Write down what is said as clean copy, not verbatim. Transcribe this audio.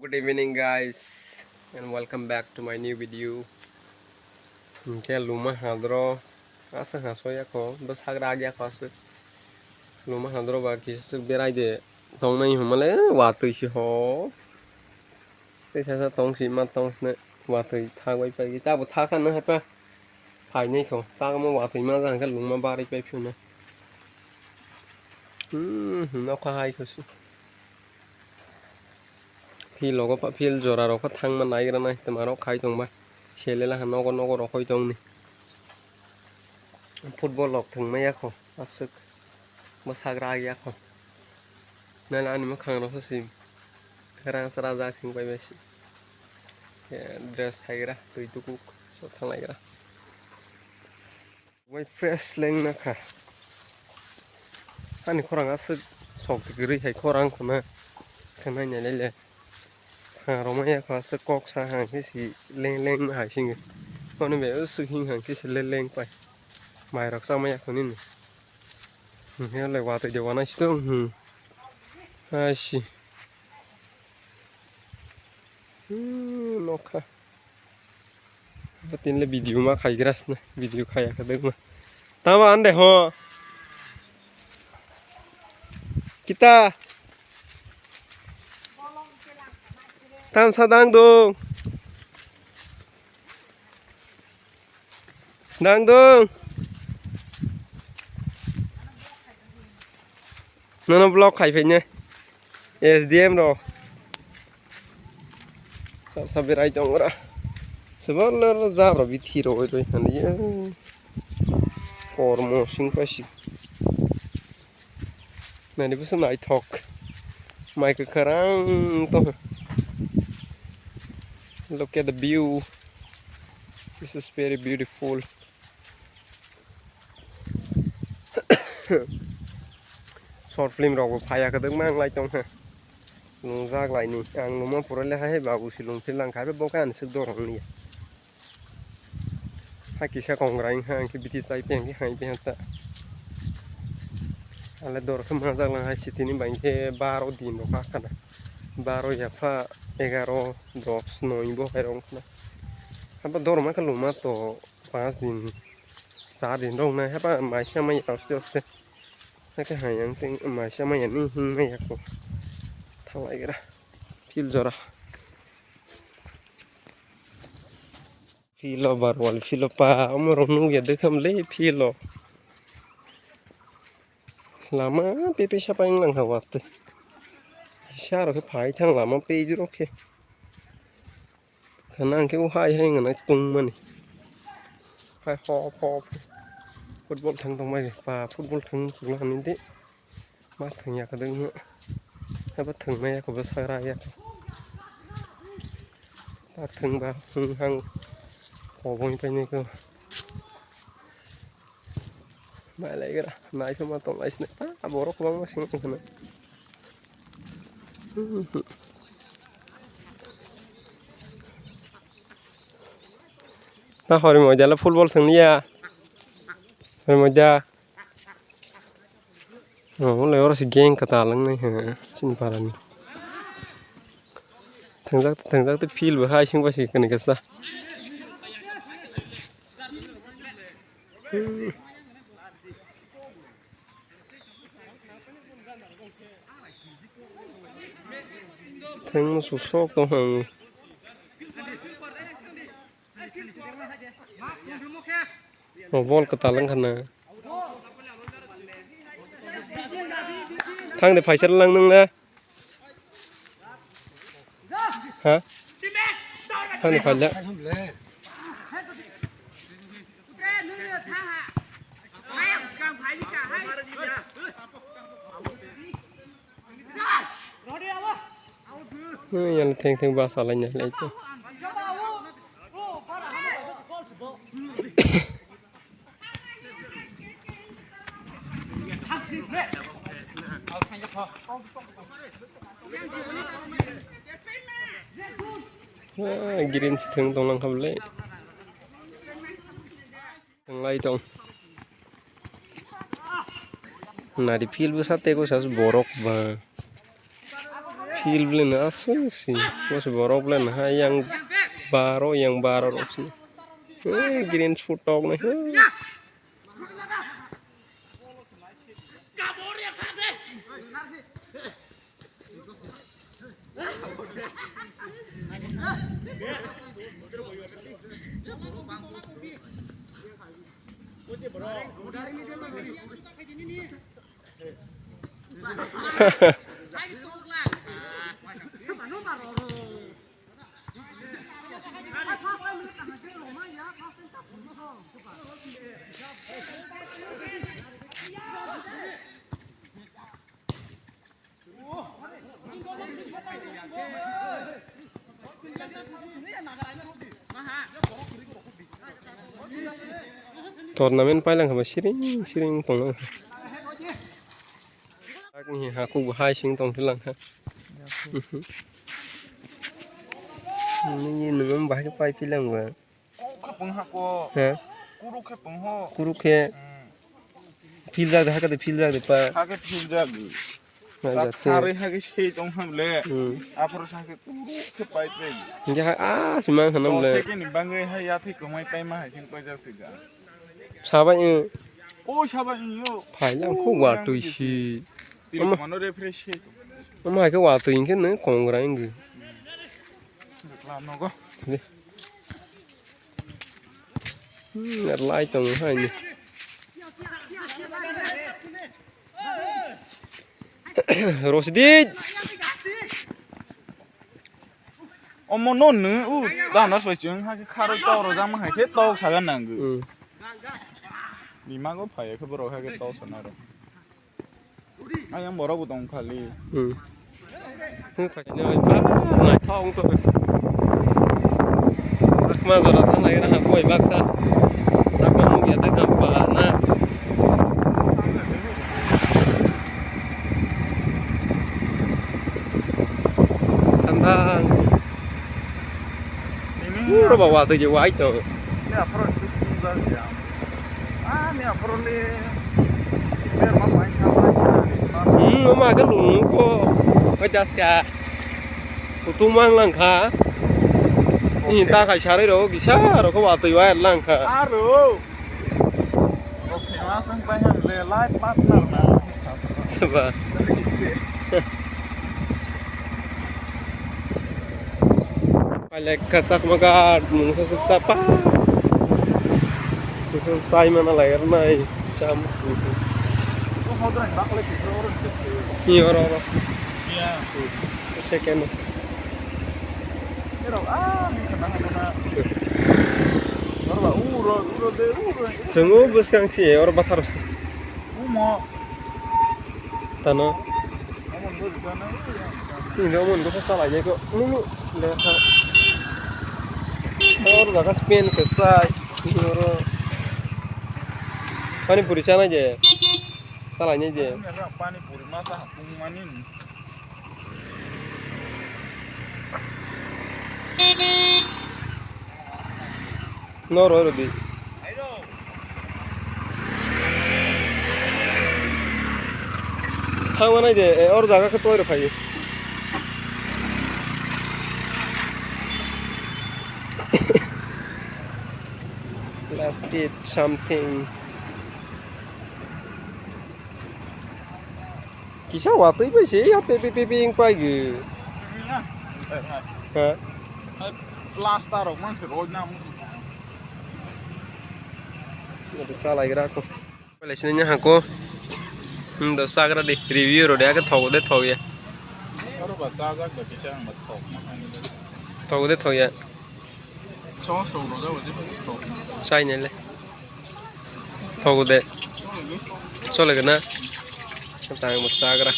Good evening guys and welcome back to my new video. Ke luma hadro asa haso ya ko bas hagra agya ko asa luma hadro ba kis berai de tong nai humale wa tu shi ho te sa tong si ma tong ne wa tu tha wai pa ki ta bu tha kan na ha pa phai nei ko ta mo wa tu ma jang ka luma ba ri pe phu na nó khai ko su phi logo pa phil jora ro ko thang ma nai ra nai tamaro khai tong ba chele la no ko ro khoi tong ni football lok thung ma ya ko asuk ma sagra ya ko na la ni ma khang ro sim kara sara ja khing bai be si dress hai ra tui tu ku so thang lai ra wai fresh leng na kha ani khorang asuk sok ti ri hai khorang ko na khana nya le le ha ro ma ya ko asuk kok sa hang ki si leng leng ma hai sing ko ni be asuk hing hang ki si leng leng pai mai rak sa ma ya ko ni he le wa te de wa na sto ashi nó kha tin là video mà khai grass này video khai cái đấy mà ta mà ăn để ho kita tam sa đang dung nó block khai phải nhé SDM rồi sao biết ai trong đó sebab nó ra rồi bị thi rồi anh ấy hormone sinh phát sinh này đi bớt nói talk mai cái kháng to look at the view this is very beautiful short film rồi phải cái đứng mang lại trong ha lùng rác lại nè ăn nó mà phụ ra hay bảo bù xì lùng phim lăng khái với bông can sức đồ rộng nè hai kỳ xe còn rành hàng cái biti sai pen cái hai bên ta ala đồ không mà rác lăng hai chỉ tin bánh cái baro din đó khác cả baro ya pha egaro dos noi bo hai rong na apa đồ mà cái lùng mà to pas din sa din rong này apa mai xe mai tao still cái hai yang ting mai xe mai ni hing mai ko thằng lại cái đó phil jora philo barwal philo pa amro nu ya dekham le philo lama pe siapa yang lang hawat sharo ke phai thang lama pe ju roke khanang ke hai hai ngana tung mani hai ho football thang tong mai pa football thang la nin de mas thang ya ka deng ha ba thang mai ko ba sa ra ya ta thang ba hang hồ bông tay này cơ mày lấy cái đó mày không mà tổng lại xin ta bỏ róc bông mà xin không này ta hỏi mọi giờ là football thằng nia hỏi mọi giờ lấy orang si geng kata lang này hả xin paran thằng giác tới pil với hai xin qua gì cái này cái sao thằng sụp sốc tao hàng ball cái talang khana thằng để phải chân lăng nưng nè hả thằng để phải lẽ yang theng bahasa lainnya itu green theng tong lang kham le theng lai tong na di fil bu sate ko sas borok ba feel blen asing sih bos borok blen ha yang baro sih green food talk nih turnamen pailang haba siring tong nih aku bahai sing tong hilang ha ini nunggu bahai pai pilang ba penghako ha kuruke pengho kuruke filja dah ka filja de pa hake filja na tare hake sei tong hamle apro sake kuruke pai pe ja simang hanam le second bangai ha ya thai komai pai ma sing pa ja siga sabai o saba yo phải là không quả tùy xì mà nó refresh nó mai cái quả tùy cái nữa còn cái gì làm nó có ngặt lại chồng hai nhỉ Rosdi 어머 너는 나 나서 지금 하게 카를 떠로 잡으면 하게 떠 사간 난 그. 니마고 파에 그거로 하게 떠서 나로. 아양 뭐라고 동 칼리. không phải nơi bác ngài thong thôi sắc mà rồi thằng này nó học quay bác sa sắc mà không biết tới học bà na thằng ta nó bảoว่าtừ giờ quái rồi 내 앞으로 진짜. 아, 내 앞으로는 내 엄마 많이 잡아. nó mà cái lùng có cái chả ska tụi mang lăng khá nhìn ta khai trả đấy đâu kỳ xa rồi có bảo từ vài lăng khá 아, 로. 오케이, 와서 빨리 내 라이프 파트너나. sao vậy phải là cái sắc mà cả muốn sao sao pa sao sai mà nó lại cái này chăm 또 허드랑 막걸리 비서로 nhiều rồi 야. second 여러분, 아, 미쳤나 하구나. 여러분, 우로. semua bus yang sih orang batar 우모. tanah 어머, 너 있잖아. ini omong gue salah aja kok ini lihat orang gak spin kesai orang pani puri sana aja salahnya aja 내가 빠니 보리 마사 공만인. noro lebih Tangan aja, orang jaga ke toilet aja. Let's eat something. Kisah waktu itu sih, ya pipi yang pagi. Hah? Plaster man ke road na musu. Ada salah kira aku. Pelesnya aku. Dah sagra deh review roda ke thau ya. Baru bahasa agak lebih cang mat thok. Thau ya. So roda wajib thok. Sai nyele. Thau de. So lagi na. Tentang sagra.